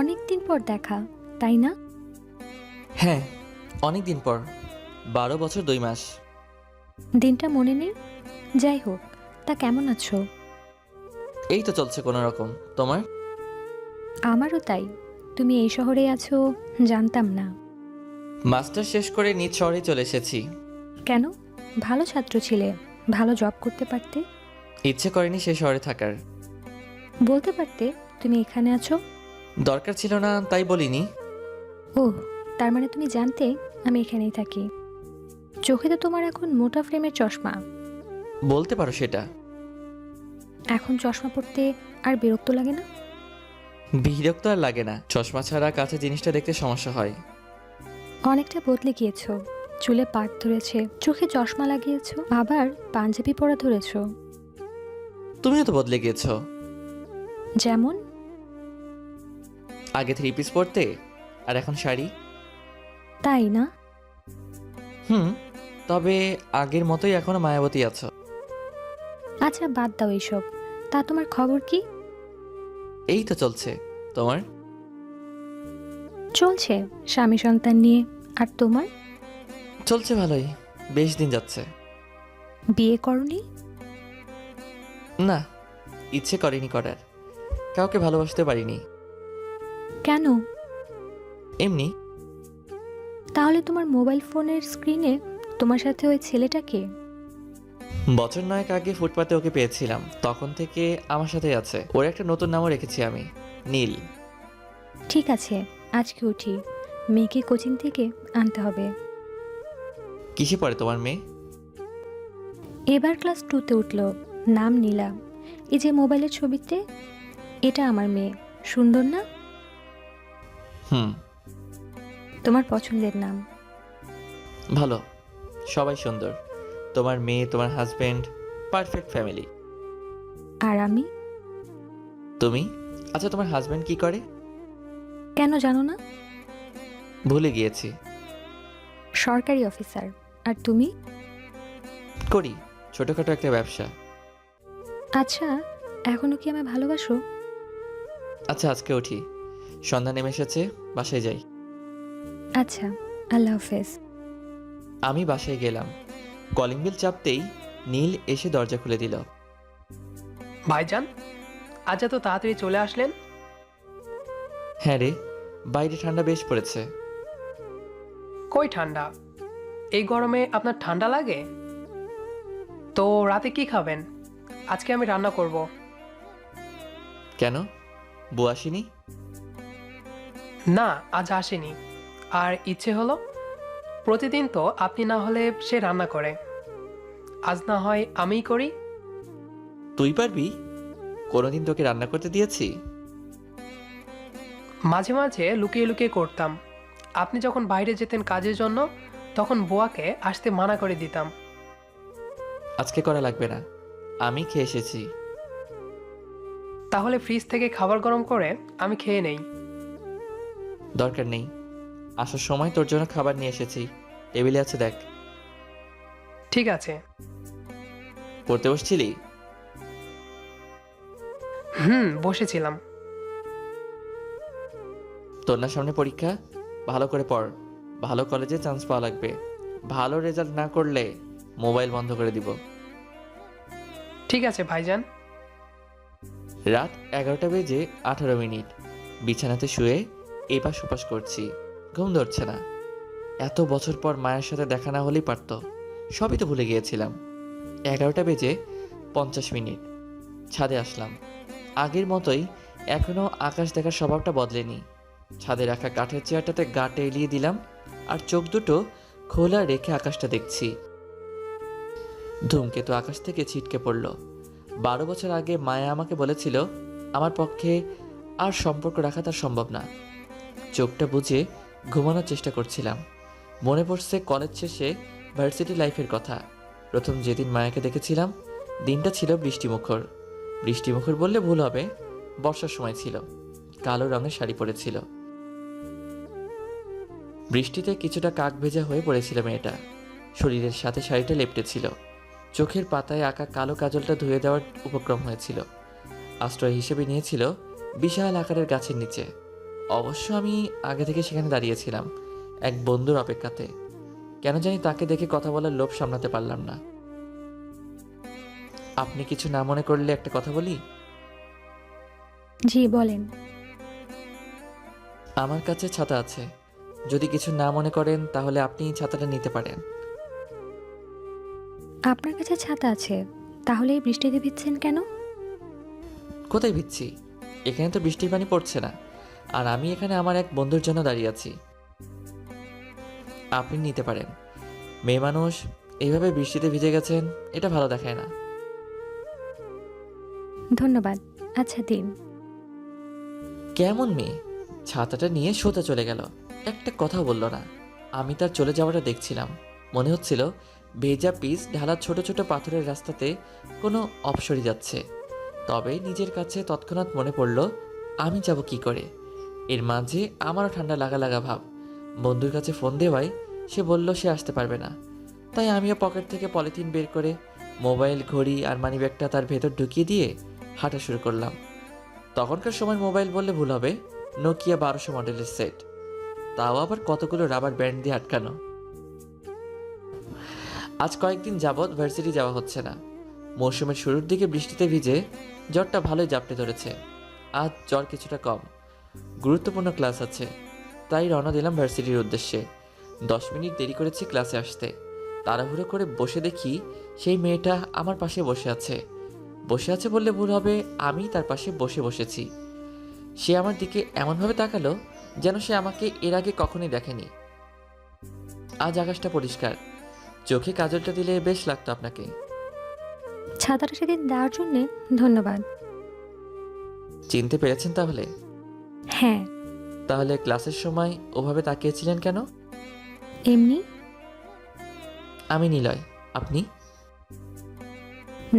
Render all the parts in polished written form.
অনেক দিন পর দেখা, তাই না? হ্যাঁ, অনেক দিন পর। 12 বছর 2 মাস। দিনটা মনে নেই। যাই হোক, তা কেমন আছো? এই তো চলছে কোনো রকম। তোমার? আমারও তাই। তুমি এই শহরে আছো জানতাম না। মাস্টার শেষ করে নিজ শহরে চলে এসেছি। কেন? ভালো ছাত্র ছিলে, ভালো জব করতে পারতে। ইচ্ছে করেনি সে শহরে থাকার। বলতে পারতে তুমি এখানে আছো। দরকার ছিল না তাই বলিনি। ওহ, তার মানে তুমি জানতে আমি এখানেই থাকি। চোখে তো তোমার এখন মোটা ফ্রেমের চশমা। বলতে পারো সেটা। এখন চশমা পরতে আর বিরক্ত লাগে না? বিরক্ত আর লাগে না, চশমা ছাড়া কাছে জিনিসটা দেখতে সমস্যা হয়। অনেকটা বদলে গিয়েছো। চুলে পাট ধরেছে, চোখে চশমা লাগিয়েছো, আবার পাঞ্জাবি পরা ধরেছো। তুমিও তো বদলে গিয়েছো। যেমন? আগে 3 পিস পরতে, আর এখন শাড়ি। তাই না? হুম, তবে আগের মতোই এখনো মায়াবতী আছো। আচ্ছা, বাদ দাও এইসব। তা তোমার খবর কি? এই তো চলছে। তোমার? চলছে, স্বামী সন্তান নিয়ে। আর তোমার? চলছে ভালোই, বেশ দিন যাচ্ছে। বিয়ে করনি? না, ইচ্ছে করেনি করার। কাউকে ভালোবাসতে পারিনি। কেন? এমনি। তাহলে তোমার মোবাইল ফোনের স্ক্রিনে তোমার সাথে ওই ছেলেটাকে? বছর 9 আগে ফুটপাতে ওকে পেয়েছিলাম, তখন থেকে আমার সাথেই আছে। ওর একটা নতুন নামও রেখেছি আমি, নীল। ঠিক আছে, আজকে উঠি। মেয়েকে কোচিং থেকে আনতে হবে। কিসে পড়ে তোমার মেয়ে? এবার ক্লাস 2-তে উঠলো। নাম নীলা। এই যে মোবাইলের ছবিতে, এটা আমার মেয়ে। সুন্দর না? হুম। তোমার পছন্দের নাম। ভালো, সবাই সুন্দর। তোমার মেয়ে, তোমার হাজবেন্ড, পারফেক্ট ফ্যামিলি। আর আমি? তুমি? আচ্ছা, তোমার হাজবেন্ড কি করে? কেন জানো না? ভুলে গিয়েছি। সরকারি অফিসার। আর তুমি? করি ছোটখাটো একটা ব্যবসা। আচ্ছা, এখনো কি আমায় ভালোবাসো? আচ্ছা, আজকে উঠি, সন্ধ্যা নেমে এসেছে, বাসায় যাই। আচ্ছা, আল্লাহ হাফেজ। আমি বাসায় গেলাম, কলিং বেল চাপতেই নীল এসে দরজা খুলে দিল। ভাইজান, আজ এত তাড়াতাড়ি চলে আসলেন? হ্যাঁ রে, বাইরে ঠান্ডা বেশ পড়েছে। কই ঠান্ডা? এই গরমে আপনার ঠান্ডা লাগে? তো রাতে কি খাবেন? আজকে আমি রান্না করব। কেন, বউ আসেনি? না, আজ আসেনি। আর ইচ্ছে হলো, প্রতিদিন তো আপনি না হলে সে রান্না করে। আজ না হয় আমিই করি। তুই পারবি? কোনোদিন তোকে রান্না করতে দিয়েছি? মাঝে মাঝে লুকিয়ে লুকিয়ে করতাম। আপনি যখন বাইরে যেতেন কাজের জন্য, তখন বুয়াকে আসতে মানা করে দিতাম। আজকে করা লাগবে না, আমি খেয়ে এসেছি। তাহলে ফ্রিজ থেকে খাবার গরম করে আমি খেয়ে নেই। দরকার নেই, আসার সময় তোর জন্য খাবার নিয়ে এসেছি, টেবিলে আছে দেখ। ঠিক আছে। পড়তে বসছিলি? হুম, বসেছিলাম। তোর না সামনে পরীক্ষা, ভালো করে পড়। ভালো কলেজে চান্স পাওয়া লাগবে। ভালো রেজাল্ট না করলে মোবাইল বন্ধ করে দিব। ঠিক আছে ভাইজান। রাত 11:18। বিছানাতে শুয়ে এপাশ ওপাশ করছি, ঘুম ধরছে না। এত বছর পর মায়ের সাথে দেখা না হলেই পারত, সবই তো ভুলে গিয়েছিলাম। 11:50। ছাদে আসলাম, আগের মতোই। এখনো আকাশ দেখার স্বভাবটা বদলেনি। ছাদে রাখা কাঠের চেয়ারটাতে গাটে এলিয়ে দিলাম, আর চোখ দুটো খোলা রেখে আকাশটা দেখছি। ধূমকেতু আকাশ থেকে ছিটকে পড়ল। 12 বছর আগে মায়া আমাকে বলেছিল আমার পক্ষে আর সম্পর্ক রাখা তার সম্ভব না। চোখটা বুজে ঘুমানোর চেষ্টা করছিলাম। মনে পড়ছে কলেজ শেষে ভার্সিটি লাইফের কথা। প্রথম যেদিন মায়াকে দেখেছিলাম, দিনটা ছিল বৃষ্টিমুখর। বৃষ্টিমুখর বললে ভুল হবে, বর্ষার সময় ছিল। কালো রঙের শাড়ি পরেছিল। বৃষ্টিতে কিছুটা কাক ভেজা হয়ে পড়েছিল মেয়েটা। শরীরের সাথে শাড়িটা লেপটেছিল। চোখের পাতায় আঁকা কালো কাজলটা ধুয়ে দেওয়ার উপক্রম হয়েছিল। আশ্রয় হিসেবে নিয়েছিল বিশাল আকারের গাছের নিচে। অবশ্য আমি আগে থেকে সেখানে দাঁড়িয়েছিলাম এক বন্ধুর অপেক্ষাতে। কেন জানি তাকে দেখে কথা বলার লোভ সামলাতে পারলাম না। আপনি কিছু না মনে করলে একটা কথা বলি? জি বলেন। আমার কাছে ছাতা আছে, যদি কিছু না মনে করেন তাহলে আপনি ছাতাটা নিতে পারেন। আপনার কাছে ছাতা আছে, তাহলে এই বৃষ্টিতে ভিজছেন কেন? কোথায় ভিজছি? এখানে তো বৃষ্টির পানি পড়ছে না, আর আমি এখানে আমার এক বন্ধুর জন্য দাঁড়িয়ে আছি। আপনি নিতে পারেন। মেয়ে মানুষ এইভাবে বৃষ্টিতে ভিজে গেছেন, এটা ভালো দেখায় না। ধন্যবাদ। আচ্ছা দিন। কেমন মেয়ে! ছাতাটা নিয়ে সোজা চলে গেল, একটা কথাও বলল না। আমি তার চলে যাওয়াটা দেখছিলাম। মনে হচ্ছিল ভেজা পিচ ঢালা ছোট ছোট পাথরের রাস্তাতে কোনো অপসরি যাচ্ছে। তবে নিজের কাছে তৎক্ষণাৎ মনে পড়ল, আমি যাব কি করে? এর মাঝে আমারও ঠান্ডা লাগা লাগা ভাব। বন্ধুর কাছে ফোন দেওয়ায় সে বলল সে আসতে পারবে না। তাই আমিও পকেট থেকে পলিথিন বের করে মোবাইল, ঘড়ি আর মানিব্যাগটা তার ভেতর ঢুকিয়ে দিয়ে হাঁটা শুরু করলাম। তখনকার সময় মোবাইল বললে ভুল হবে, নোকিয়া 1200 মডেলের সেট, তাও আবার কতগুলো রাবার ব্যান্ড দিয়ে আটকানো। আজ কয়েকদিন যাবৎ ভার্সিটি যাওয়া হচ্ছে না। মৌসুমের শুরুর দিকে বৃষ্টিতে ভিজে জ্বরটা ভালোই জাপটে ধরেছে। আজ জ্বর কিছুটা কম। গুরুত্বপূর্ণ ক্লাস আছে, তাই রওনা দিলাম ভার্সিটির উদ্দেশ্যে। 10 মিনিট দেরি করেছি ক্লাসে আসতে। তাড়াহুড়ো করে বসে দেখি সেই মেয়েটা আমার পাশে বসে আছে। বসে আছে বললে ভুল হবে, আমি তার পাশে বসেছি। সে আমার দিকে এমনভাবে তাকালো যেন সে আমাকে এর আগে কখনোই দেখেনি। আজ আকাশটা পরিষ্কার, চোখে কাজলটা দিলে বেশ লাগতো আপনাকে। ছাতাটা সেদিন দেওয়ার জন্যে ধন্যবাদ। চিনতে পেরেছেন তাহলে? হ্যাঁ, তাহলে ক্লাসের সময় ওভাবে তাকিয়েছিলেন কেন? এমনি। আমি নিলয়, আপনি?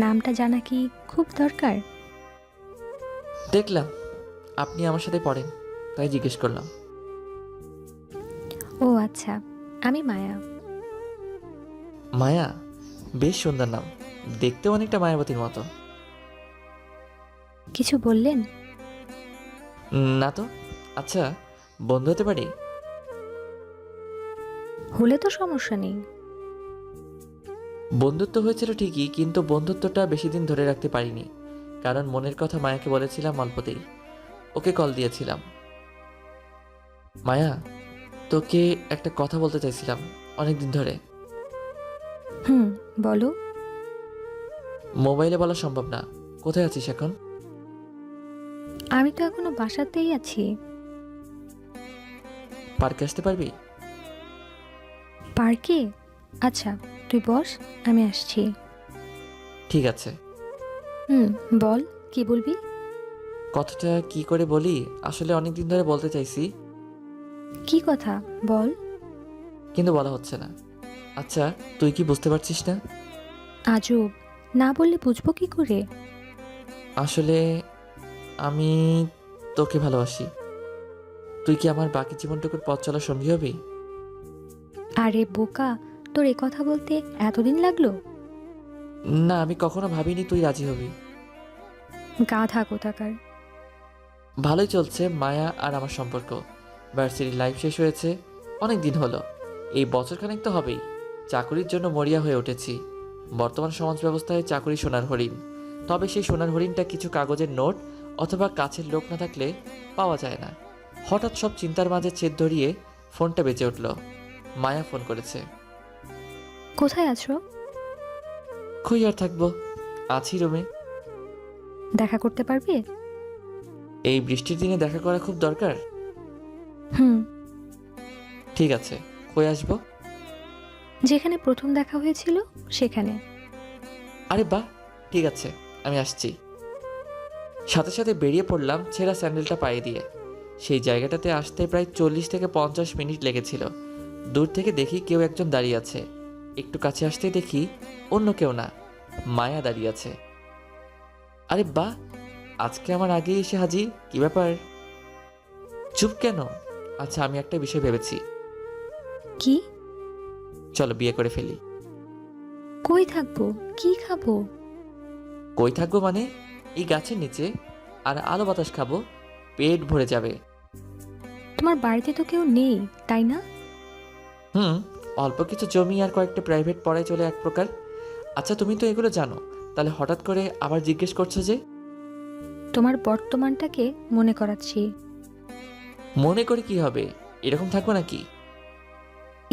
নামটা জানা কি খুব দরকার? দেখলাম আপনি আমার সাথে পড়েন, তাই জিজ্ঞেস করলাম। ও আচ্ছা, আমি মায়া। মায়া? বেশ সুন্দর নাম, দেখতেও অনেকটা মায়াবতীর মতো। কিছু বললেন? না তো। আচ্ছা, বন্ধু হতে পারি? হলে তো সমস্যা নেই। বন্ধুত্ব হয়েছিল ঠিকই, কিন্তু বন্ধুত্বটা বেশি দিন ধরে রাখতে পারিনি। কারণ মনের কথা মায়াকে বলেছিলাম অল্পতেই। ওকে কল দিয়েছিলাম। মায়া, তোকে একটা কথা বলতে চাইছিলাম অনেকদিন ধরে। হুম, বলো। মোবাইলে বলা সম্ভব না। কোথায় আছিস এখন? আমি তো এখনো বাসাতেই আছি। পার্কে আসতে পারবি? পার্কে? আচ্ছা, তুই বস, আমি আসছি। ঠিক আছে। হুম, বল, কি বলবি? কথাটা কি করে বলি, আসলে অনেকদিন ধরে বলতে চাইছি, কি কথা বল। কিন্তু বলা হচ্ছে না। আচ্ছা, তুই কি বুঝতে পারছিস না? আজব, না বললে বুঝবো কি করে? আসলে আমি তোকে ভালোবাসি। তুই কি আমার বাকি জীবনটুকুর পথ চলার সঙ্গী হবি? আরে বোকা, তোর এ কথা বলতে এতদিন লাগলো? না, আমি কখনো ভাবিনি তুই রাজি হবি। গাধা কোথাকার। ভালোই চলছে মায়া আর আমার সম্পর্ক। ভার্সিটির লাইফ শেষ হয়েছে অনেক দিন হলো, এই বছরখানেক তো হবেই। চাকরির জন্য মরিয়া হয়ে উঠেছি। বর্তমান সমাজ ব্যবস্থায় চাকরি সোনার হরিণ। তবে সেই সোনার হরিণটা কিছু কাগজের নোট অথবা কাছের লোক না থাকলে পাওয়া যায় না। হঠাৎ সব চিন্তার মাঝে ছেদ ধরিয়ে ফোনটা বেজে উঠল। মায়া ফোন করেছে। কোথায় আছো? কই আর থাকবো, আছি রুমে। দেখা করতে পারবে? এই বৃষ্টির দিনে দেখা করা খুব দরকার। হুম। ঠিক আছে, কই আসবো? যেখানে প্রথম দেখা হয়েছিল সেখানে। আরে বাহ, ঠিক আছে, আমি আসছি। সাথে সাথে বেরিয়ে পড়লাম ছেঁড়া স্যান্ডেলটা পায়ে দিয়ে। সেই জায়গাটাতে আসতে প্রায় 40 থেকে 50 মিনিট লেগেছিল। দূর থেকে দেখি কেউ একজন দাঁড়িয়ে আছে। একটু কাছে আসতেই দেখি অন্য কেউ না, মায়া দাঁড়িয়ে আছে। আরে বাহ, আজকে আমার আগেই এসে হাজির, কি ব্যাপার? চুপ কেন? আচ্ছা, আমি একটা বিষয় ভেবেছি। কি? চলো বিয়ে করে ফেলি। কই থাকবো, কি খাবো? কই থাকবো মানে এই গাছের নিচে, আর আলো বাতাস খাবো, পেট ভরে যাবে। তোমার বাড়িতে তো কেউ নেই, তাই না? হুম, অল্প কিছু জমি আর কয়েকটা প্রাইভেট পড়ায় চলে এক প্রকার। আচ্ছা, তুমি তো এগুলো জানো, তাহলে হঠাৎ করে আবার জিজ্ঞেস করছো যে? তোমার বর্তমানটাকে মনে করাচ্ছি। মনে করে কি হবে, এরকম থাকবো নাকি?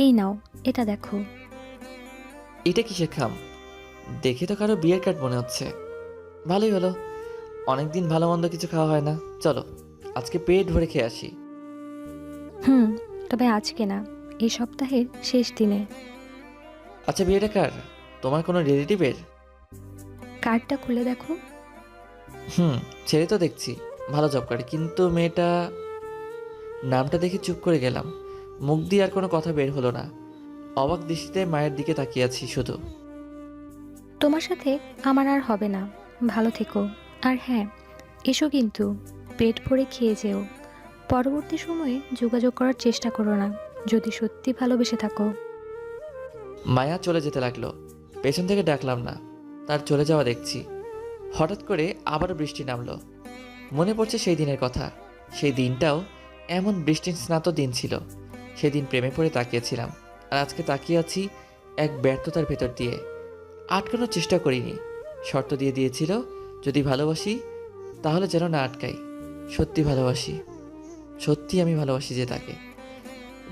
এই নাও, এটা দেখো। এটা কিসের খাম? দেখে তো কারো বিয়ের কার্ড মনে হচ্ছে। ভালোই হলো, অনেকদিন ভালো মন্দ কিছু খাওয়া হয় না। চলো আজকে পেট ভরে খেয়ে আসি। হুম, তবে আজকে না, এই সপ্তাহের শেষ দিনে। আচ্ছা, বিয়েটা কার? তোমার কোনো রিলেটিভের? কার্ডটা খুলে দেখো। হুম, ছেলে তো দেখছি ভালো জব করে, কিন্তু মেয়েটা, নামটা দেখে চুপ করে গেলাম। মুখ দিয়ে আর কোনো কথা বের হলো না। অবাক দৃষ্টিতে মায়ের দিকে তাকিয়ে আছি শুধু। তোমার সাথে আমার আর হবে না, ভালো থেকো। আর হ্যাঁ, এসো কিন্তু, পেট ভরে খেয়ে যেও। পরবর্তী সময়ে যোগাযোগ করার চেষ্টা করো না, যদি সত্যি ভালোবেসে থাকো। মায়া চলে যেতে লাগলো। পেছন থেকে ডাকলাম না, তার চলে যাওয়া দেখছি। হঠাৎ করে আবারও বৃষ্টি নামলো। মনে পড়ছে সেই দিনের কথা। সেই দিনটাও এমন বৃষ্টি স্নাত দিন ছিল। সেদিন প্রেমে পড়ে তাকিয়েছিলাম, আর আজকে তাকিয়ে আছি এক ব্যর্থতার ভেতর দিয়ে। আটকানোর চেষ্টা করিনি, শর্ত দিয়ে দিয়েছিল যদি ভালোবাসি তাহলে যেন না আটকাই। সত্যি ভালোবাসি, সত্যি আমি ভালোবাসি যে তাকে।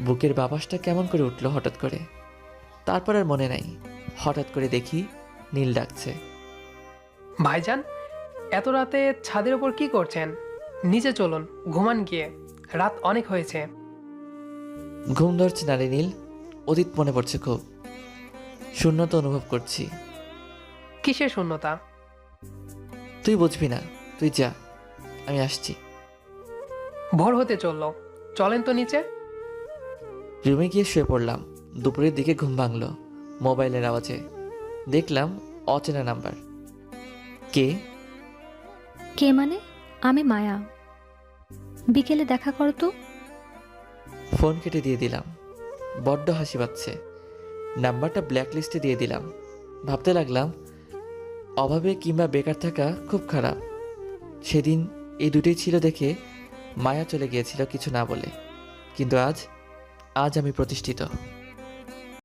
বুকের বাতাসটা কেমন করে উঠলো হঠাৎ করে। তারপর আর মনে নাই। হঠাৎ করে দেখি নীল ডাকছে। ভাইজান, এত রাতে ছাদের ওপর কি করছেন? নিচে চলুন, ঘুমান গিয়ে, রাত অনেক হয়েছে। ঘুম ধরছে না রে নীল, অতীত মনে পড়ছে খুব। শূন্যতা অনুভব করছি। কিসের শূন্যতা? তুই বুঝবি না, তুই যা, আমি আসছি। ভোর হতে চললো, চলেন তো নিচে। রুমে গিয়ে শুয়ে পড়লাম। দুপুরের দিকে ঘুম ভাঙলো মোবাইলের আওয়াজে। দেখলাম অচেনা নাম্বার। কে? কে মানে? আমি মায়া। বিকেলে দেখা করো তো। ফোন কেটে দিয়ে দিলাম। বড্ড হাসি পাচ্ছে। নাম্বারটা ব্ল্যাক লিস্টে দিয়ে দিলাম। ভাবতে লাগলাম, অভাবে কিংবা বেকার থাকা খুব খারাপ। সেদিন এই দুটোই ছিল দেখে মায়া চলে গিয়েছিল কিছু না বলে, কিন্তু আজ আমি প্রতিষ্ঠিত।